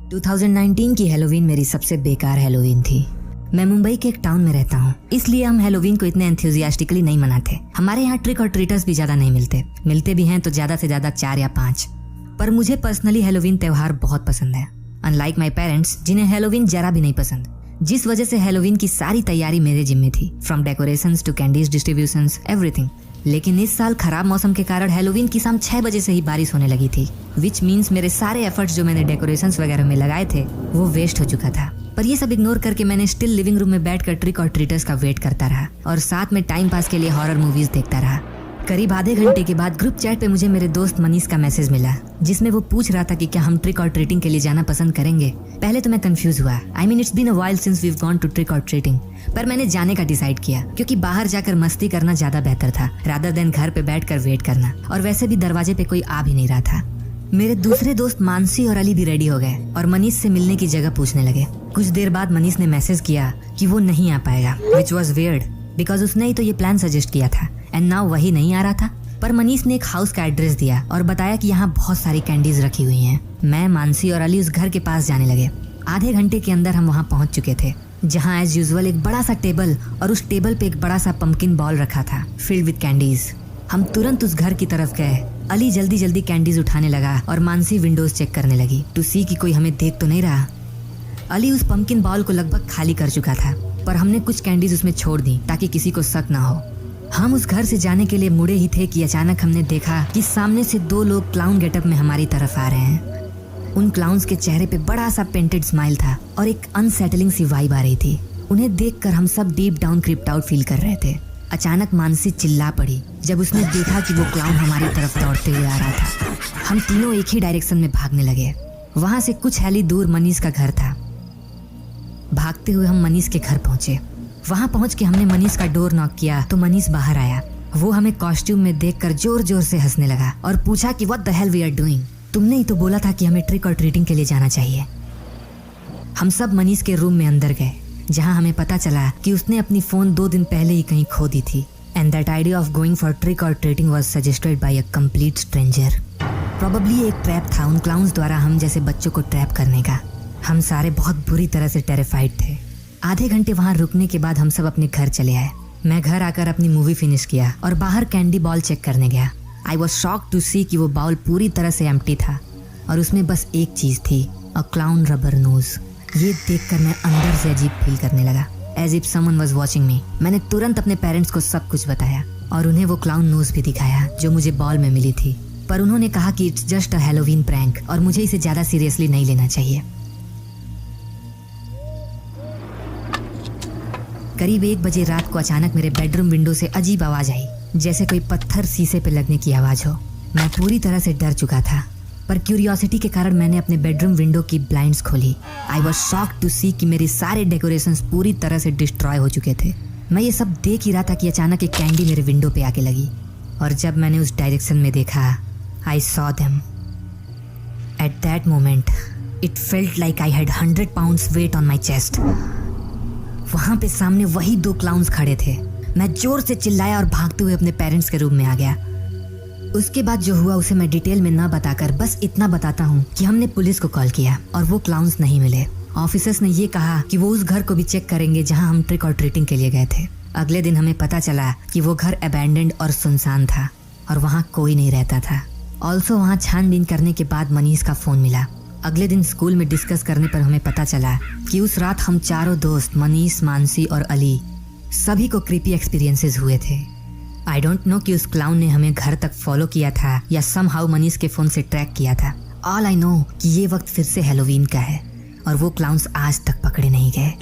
2019 की हैलोवीन मेरी सबसे बेकार हैलोवीन थी। मैं मुंबई के एक टाउन में रहता हूँ, इसलिए हम हैलोवीन को इतने एंथुसियास्टिकली नहीं मनाते। हमारे यहाँ ट्रिक और ट्रीटर्स भी ज्यादा नहीं मिलते भी हैं तो ज्यादा से ज्यादा 4 या 5। पर मुझे पर्सनली हैलोवीन त्योहार बहुत पसंद है, अनलाइक माई पेरेंट्स जिन्हें हैलोवीन जरा भी नहीं पसंद, जिस वजह से हैलोवीन की सारी तैयारी मेरे जिम्मे थी, from decorations to candies distributions everything. लेकिन इस साल खराब मौसम के कारण हैलोवीन की शाम 6 बजे से ही बारिश होने लगी थी, विच मीन्स मेरे सारे एफर्ट्स जो मैंने डेकोरेशंस वगैरह में लगाए थे वो वेस्ट हो चुका था। पर ये सब इग्नोर करके मैंने स्टिल लिविंग रूम में बैठकर ट्रिक और ट्रीटर्स का वेट करता रहा और साथ में टाइम पास के लिए हॉरर मूवीज देखता रहा। करीब आधे घंटे के बाद ग्रुप चैट पे मुझे मेरे दोस्त मनीष का मैसेज मिला, जिसमें वो पूछ रहा था कि क्या हम ट्रिक और ट्रीटिंग के लिए जाना पसंद करेंगे। पहले तो मैं कंफ्यूज हुआ, I mean it's been a while since we have gone to trick और ट्रीटिंग, पर मैंने जाने का डिसाइड किया क्योंकि बाहर जाकर मस्ती करना ज्यादा बेहतर था रादर देन घर पे बैठकर वेट करना, और वैसे भी दरवाजे पे कोई आ भी नहीं रहा था। मेरे दूसरे दोस्त मानसी और अली भी रेडी हो गए और मनीष से मिलने की जगह पूछने लगे। कुछ देर बाद मनीष ने मैसेज किया कि वो नहीं आ पाएगा, विच वॉज वियर्ड बिकॉज उसने ही तो ये प्लान सजेस्ट किया था एंड नाउ वही नहीं आ रहा था। पर मनीष ने एक हाउस का एड्रेस दिया और बताया कि यहाँ बहुत सारी कैंडीज रखी हुई हैं। मैं, मानसी और अली उस घर के पास जाने लगे। आधे घंटे के अंदर हम वहाँ पहुँच चुके थे, जहाँ एज यूजुअल एक बड़ा सा टेबल और उस टेबल पे एक बड़ा सा पंपकिन बॉल रखा था फिल्ड विद कैंडीज। हम तुरंत उस घर की तरफ गए। अली जल्दी जल्दी कैंडीज उठाने लगा और मानसी विंडोज चेक करने लगी टू सी कि कोई हमें देख तो नहीं रहा। अली उस पंपकिन बॉल को लगभग खाली कर चुका था, पर हमने कुछ कैंडीज उसमें छोड़ दी ताकि किसी को शक ना हो। हम उस घर से जाने के लिए मुड़े ही थे कि अचानक हमने देखा कि सामने से 2 लोग क्लाउन गेटअप में हमारी तरफ आ रहे हैं। उन क्लाउन्स के चेहरे पे बड़ा सा पेंटेड स्माइल था और एक अनसेटलिंग सी वाइब आ रही थी। उन्हें देखकर हम सब deep down crypt out feel कर रहे थे। अचानक मानसी चिल्ला पड़ी जब उसने देखा कि वो क्लाउन हमारी तरफ दौड़ते हुए आ रहा था। हम तीनों एक ही डायरेक्शन में भागने लगे। वहां से कुछ हैली दूर मनीष का घर था। भागते हुए हम मनीष के घर पहुंचे। वहां पहुंच के हमने मनीष का डोर नॉक किया तो मनीष बाहर आया। वो हमें कॉस्ट्यूम में देखकर जोर जोर से हंसने लगा और पूछा कि what the hell we are doing. तुमने ही तो बोला था कि हमें ट्रिक और ट्रीटिंग के लिए जाना चाहिए। हम सब मनीष के रूम में अंदर गए, जहां हमें पता चला कि उसने अपनी फोन 2 दिन पहले ही कहीं खो दी थी and that idea of going for trick और treating was suggested by a complete stranger. Probably एक ट्रैप था उन क्लाउन्स द्वारा हम जैसे बच्चों को ट्रैप करने का। हम सारे बहुत बुरी तरह से टेरिफाइड थे। आधे घंटे वहां रुकने के बाद हम सब अपने घर चले आए। मैं घर आकर अपनी मूवी फिनिश किया और बाहर कैंडी बॉल चेक करने गया। आई वॉज शॉक्ड टू सी कि वो बाउल पूरी तरह से एम्प्टी था और उसमें बस एक चीज थी, अ क्लाउन रबर नोज। ये देखकर मैं अंदर से अजीब फील करने लगा, as if someone was watching me. मैंने तुरंत अपने पेरेंट्स को सब कुछ बताया और उन्हें वो क्लाउन नोज भी दिखाया जो मुझे बॉल में मिली थी, पर उन्होंने कहा कि it's just a Halloween prank और मुझे इसे ज्यादा सीरियसली नहीं लेना चाहिए। करीब 1 बजे रात को अचानक मेरे बेडरूम विंडो से अजीब आवाज आई, जैसे कोई पत्थर शीशे पे लगने की आवाज हो। मैं पूरी तरह से डर चुका था, पर क्यूरियोसिटी के कारण मैंने अपने बेडरूम विंडो की ब्लाइंड्स खोली। आई वॉज शॉक्ड टू सी कि मेरे सारे डेकोरेशंस पूरी तरह से डिस्ट्रॉय हो चुके थे। मैं ये सब देख ही रहा था कि अचानक एक कैंडी मेरे विंडो पे आके लगी और जब मैंने उस डायरेक्शन में देखा, I saw them. At that moment it felt like I had 100 pounds weight on my chest. वहां पे सामने वही 2 क्लाउन्स खड़े थे। मैं जोर से चिल्लाया और भागते हुए अपने पेरेंट्स के रूम में आ गया। उसके बाद जो हुआ उसे मैं डिटेल में ना बताकर बस इतना बताता हूँ कि हमने पुलिस को कॉल किया और वो क्लाउन्स नहीं मिले। ऑफिसर्स ने ये कहा कि वो उस घर को भी चेक करेंगे जहाँ हम ट्रिक और ट्रीटिंग के लिए गए थे। अगले दिन हमें पता चला कि वो घर अबैंडन्ड और सुनसान था और वहाँ कोई नहीं रहता था। ऑल्सो वहाँ छानबीन करने के बाद मनीष का फोन मिला। अगले दिन स्कूल में डिस्कस करने पर हमें पता चला कि उस रात हम चारों दोस्त मनीष, मानसी और अली सभी को क्रीपी एक्सपीरियंसेस हुए थे। आई डोंट नो कि उस क्लाउन ने हमें घर तक फॉलो किया था या समहाउ मनीष के फोन से ट्रैक किया था। ऑल आई नो कि ये वक्त फिर से हैलोवीन का है और वो क्लाउन्स आज तक पकड़े नहीं गए।